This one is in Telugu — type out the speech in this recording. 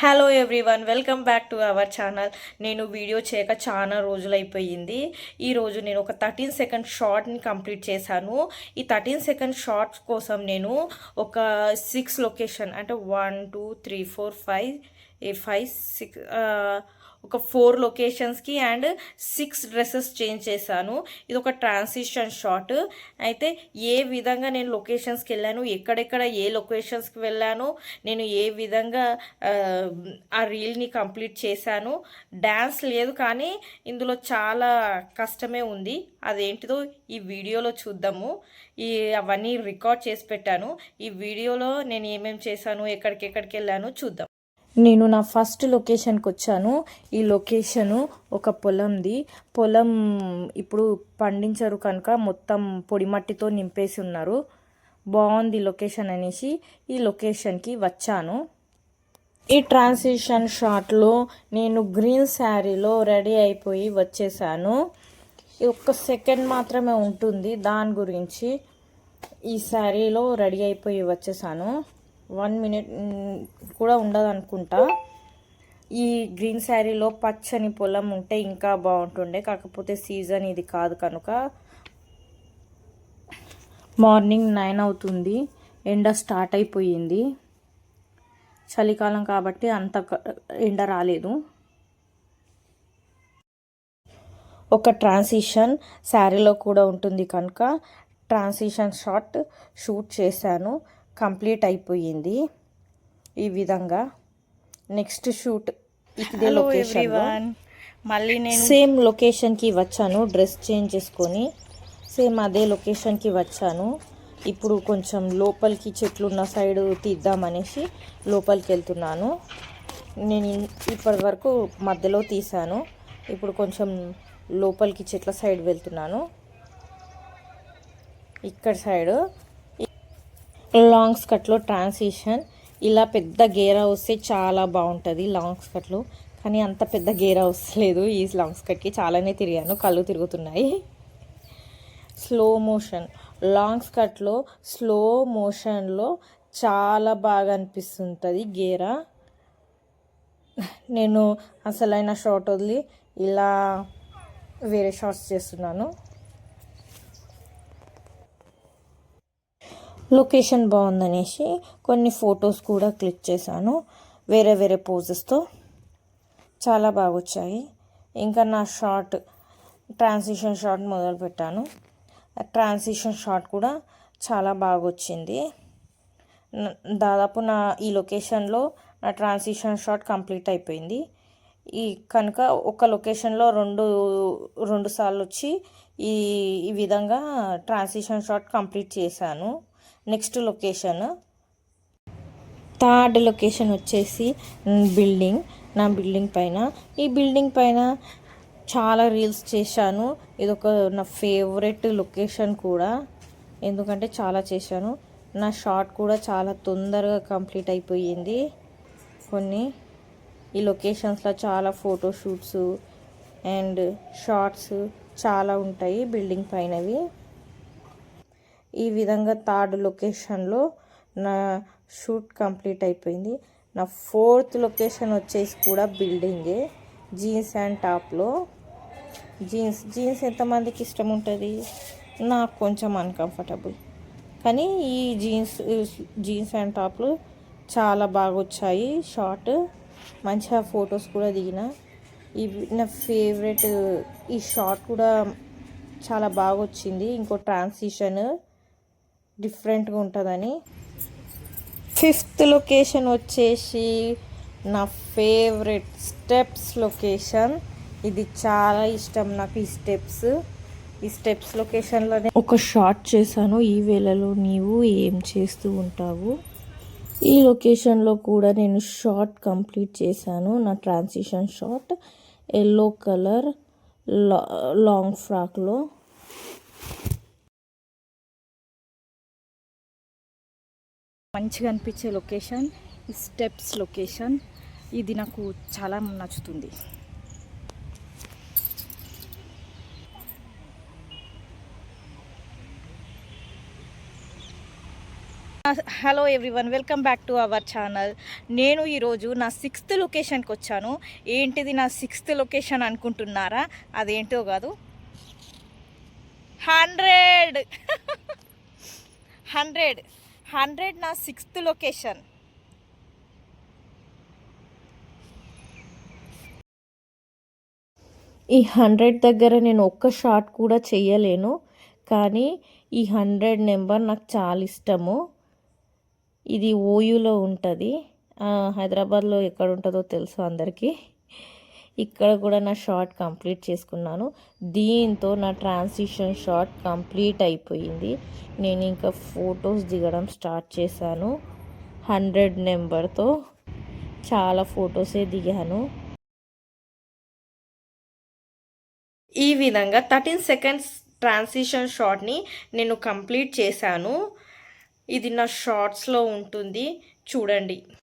Hello everyone, welcome back to our channel. నేను వీడియో చేయక చాలా రోజులైపోయింది. ఈరోజు నేను ఒక 13 సెకండ్ షార్ట్ని కంప్లీట్ చేశాను. ఈ 13 సెకండ్ షార్ట్స్ కోసం నేను ఒక 6 లొకేషన్ అంటే 1 2 3 4 5 6 ఒక 4 లొకేషన్స్కి అండ్ 6 డ్రెస్సెస్ చేంజ్ చేశాను. ఇది ఒక ట్రాన్సిషన్ షాట్. అయితే ఏ విధంగా నేను లొకేషన్స్కి వెళ్ళాను, ఎక్కడెక్కడ ఏ లొకేషన్స్కి వెళ్ళాను, నేను ఏ విధంగా ఆ రీల్ని కంప్లీట్ చేశాను. డ్యాన్స్ లేదు, కానీ ఇందులో చాలా కష్టమే ఉంది. అదేంటిదో ఈ వీడియోలో చూద్దాము. అవన్నీ రికార్డ్ చేసి పెట్టాను. ఈ వీడియోలో నేను ఏమేమి చేశాను, ఎక్కడికెక్కడికి వెళ్ళాను చూద్దాం. నేను నా ఫస్ట్ లొకేషన్కి వచ్చాను. ఈ లొకేషను ఒక పొలం ఇప్పుడు పండించరు కనుక మొత్తం పొడి మట్టితో నింపేసి ఉన్నారు. బాగుంది లొకేషన్ అనేసి ఈ లొకేషన్కి వచ్చాను. ఈ ట్రాన్సిషన్ షాట్లో నేను గ్రీన్ శారీలో రెడీ అయిపోయి వచ్చేసాను. ఒక్క సెకండ్ మాత్రమే ఉంటుంది దాని గురించి. ఈ శారీలో రెడీ అయిపోయి వచ్చేసాను. 1 మినిట్ కూడా ఉండదు అనుకుంటా. ఈ గ్రీన్ శారీలో పచ్చని పొలం ఉంటే ఇంకా బాగుంటుండే, కాకపోతే సీజన్ ఇది కాదు కనుక. మార్నింగ్ 9 అవుతుంది, ఎండ స్టార్ట్ అయిపోయింది. చలికాలం కాబట్టి అంత ఎండ రాలేదు. ఒక ట్రాన్సిషన్ శారీలో కూడా ఉంటుంది కనుక ట్రాన్సిషన్ షూట్ చేశాను. కంప్లీట్ అయిపోయింది ఈ విధంగా. నెక్స్ట్ షూట్ ఇదే లొకేషన్. మళ్ళీ నేను సేమ్ లొకేషన్కి వచ్చాను. డ్రెస్ చేంజ్ చేసుకొని సేమ్ అదే లొకేషన్కి వచ్చాను. ఇప్పుడు కొంచెం లోపలికి చెట్లు ఉన్న సైడ్ తీద్దామనేసి లోపలికి వెళ్తున్నాను. నేను ఇప్పటి వరకు మధ్యలో తీసాను. ఇప్పుడు కొంచెం లోపలికి చెట్ల సైడ్ వెళ్తున్నాను. ఇక్కడ సైడ్ లాంగ్ స్కర్ట్లో ట్రాన్సిషన్. ఇలా పెద్ద గేరా వస్తే చాలా బాగుంటుంది లాంగ్ స్కర్ట్లో, కానీ అంత పెద్ద గేరా వస్తలేదు ఈ లాంగ్ స్కర్ట్కి. చాలానే తిరిగాను, కళ్ళు తిరుగుతున్నాయి. స్లో మోషన్ లాంగ్ స్కర్ట్లో స్లో మోషన్లో చాలా బాగా అనిపిస్తుంటుంది గేరా. నేను అసలైన షార్ట్ వదిలి ఇలా వేరే షార్ట్స్ చేస్తున్నాను. లొకేషన్ బాగుందనేసి కొన్ని ఫొటోస్ కూడా క్లిక్ చేశాను వేరే వేరే పోజెస్తో. చాలా బాగా వచ్చాయి. ఇంకా నా ట్రాన్సిషన్ షాట్ మొదలు పెట్టాను. ట్రాన్సిషన్ షాట్ కూడా చాలా బాగా వచ్చింది. దాదాపు ఈ లొకేషన్లో నా ట్రాన్సిషన్ షాట్ కంప్లీట్ అయిపోయింది. కనుక ఒక లొకేషన్లో రెండు సార్లు వచ్చి ఈ విధంగా ట్రాన్సిషన్ షాట్ కంప్లీట్ చేశాను. నెక్స్ట్ లొకేషన్, థర్డ్ లొకేషన్ వచ్చేసి బిల్డింగ్. నా బిల్డింగ్ పైన, ఈ బిల్డింగ్ పైన చాలా రీల్స్ చేశాను. ఇదొక నా ఫేవరెట్ లొకేషన్ కూడా, ఎందుకంటే చాలా చేశాను. నా షార్ట్ కూడా చాలా తొందరగా కంప్లీట్ అయిపోయింది. ఈ లొకేషన్స్లో చాలా ఫోటోషూట్స్ అండ్ షార్ట్స్ చాలా ఉంటాయి బిల్డింగ్ పైనవి. ఈ విధంగా థర్డ్ లొకేషన్లో నా షూట్ కంప్లీట్ అయిపోయింది. నా ఫోర్త్ లొకేషన్ వచ్చేసి కూడా బిల్డింగే, జీన్స్ అండ్ టాప్లో. జీన్స్ ఎంతమందికి ఇష్టం ఉంటుంది? నాకు కొంచెం అన్కంఫర్టబుల్, కానీ ఈ జీన్స్ అండ్ టాప్లు చాలా బాగా వచ్చాయి షార్ట్. మంచిగా ఫొటోస్ కూడా దిగిన. నా ఫేవరెట్ ఈ షార్ట్ కూడా చాలా బాగా వచ్చింది. ఇంకో ట్రాన్సిషన్ డిఫరెంట్గా ఉంటుందని. ఫిఫ్త్ లొకేషన్ వచ్చేసి నా ఫేవరెట్ స్టెప్స్ లొకేషన్. ఇది చాలా ఇష్టం నాకు. ఈ స్టెప్స్ లొకేషన్లోనే ఒక షార్ట్ చేశాను. ఈ వేళలో నీవు ఏం చేస్తూ ఉంటావు. ఈ లొకేషన్లో కూడా నేను షార్ట్ కంప్లీట్ చేశాను. నా transition short yellow colour long ఫ్రాక్లో. మంచిగా అనిపించే లొకేషన్ ఈ స్టెప్స్ లొకేషన్. ఇది నాకు చాలా నచ్చుతుంది. Hello everyone, welcome back to our channel. నేను ఈరోజు నా 6th లొకేషన్కి వచ్చాను. ఏంటిది నా 6th లొకేషన్ అనుకుంటున్నారా? అదేంటో కాదు, 100 100 నా 6th లొకేషన్. ఈ 100 దగ్గర నేను ఒక్క షాట్ కూడా చెయ్యలేను, కానీ ఈ 100 నెంబర్ నాకు చాలా ఇష్టము. ఇది ఓయూలో ఉంటుంది, హైదరాబాద్లో ఎక్కడ ఉంటుందో తెలుసు అందరికీ. ఇక్కడ కూడా నా షార్ట్ కంప్లీట్ చేసుకున్నాను. దీంతో నా ట్రాన్సిషన్ షార్ట్ కంప్లీట్ అయిపోయింది. నేను ఇంకా ఫొటోస్ దిగడం స్టార్ట్ చేశాను. 100 నెంబర్తో చాలా ఫొటోసే దిగాను. ఈ విధంగా 13 సెకండ్స్ ట్రాన్సిషన్ షాట్ని నేను కంప్లీట్ చేశాను. ఇది నా షార్ట్స్లో ఉంటుంది, చూడండి.